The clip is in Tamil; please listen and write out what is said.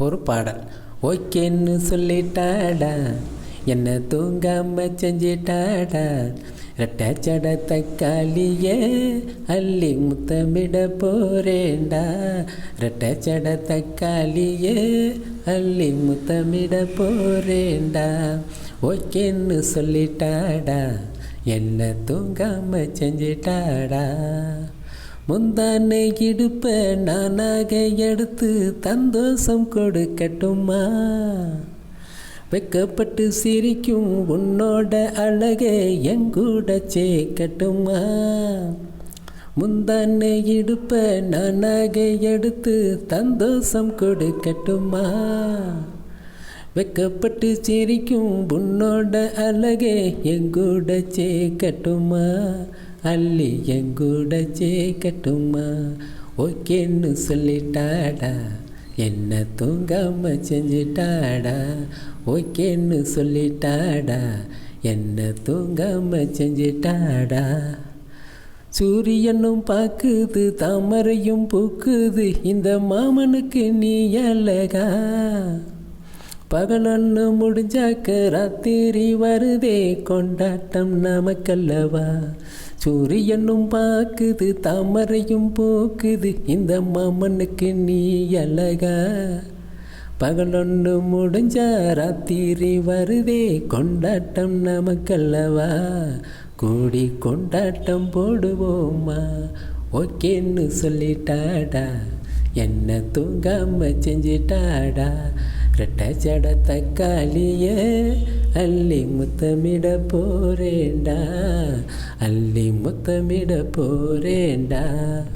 ஒரு பாடல். ஓகேன்னு சொல்லிட்டாடா, என்ன தூங்காம செஞ்சிட்டாடா, ரெட்டச்சட தக்காளியே அள்ளி முத்தமிட போறேண்டா, ரெட்டச்சட தக்காளியே அள்ளி முத்தமிட போறேண்டா. ஓகேன்னு சொல்லிட்டாடா, என்ன தூங்காம செஞ்சிட்டாடா. முந்தானை இடுப்ப நானாக எடுத்து சந்தோஷம் கொடுக்கட்டுமா, வெக்கப்பட்டு சிரிக்கும் உன்னோட அழகை எங்கூட சேர்க்கட்டுமா. முந்தானை இடுப்ப நானாக எடுத்து சந்தோஷம் கொடுக்கட்டுமா, வெக்கப்பட்டு சிரிக்கும் உன்னோட அழகை எங்கூட சேர்க்கட்டுமா, அள்ளி எங்கூட சேர்க்கட்டுமா. ஓகேன்னு சொல்லிட்டாடா, என்ன தூங்காம செஞ்சிட்டாடா. ஓகேன்னு சொல்லிட்டாடா, என்ன தூங்காம செஞ்சிட்டாடா. சூரியனும் பார்க்குது தாமரையும் பூக்குது, இந்த மாமனுக்கு நீ அழகா. பகலொன்று முடிஞ்சாக்க ராத்திரி வருதே, கொண்டாட்டம் நமக்கல்லவா. சூரியனும் பார்க்குது தாமரையும் பூக்குது, இந்த மாமனுக்கு நீ அழகா. பகலொன்று முடிஞ்சா ராத்திரி வருதே, கொண்டாட்டம் நமக்கல்லவா. கூடி கொண்டாட்டம் போடுவோமா. ஓகேன்னு சொல்லிட்டாடா, என்ன தூங்காம செஞ்சிட்டாடா. ரெட்டச்சட தக்காளியே அள்ளி முத்தமிட போறேண்டா, அள்ளி முத்தமிட போறேண்டா.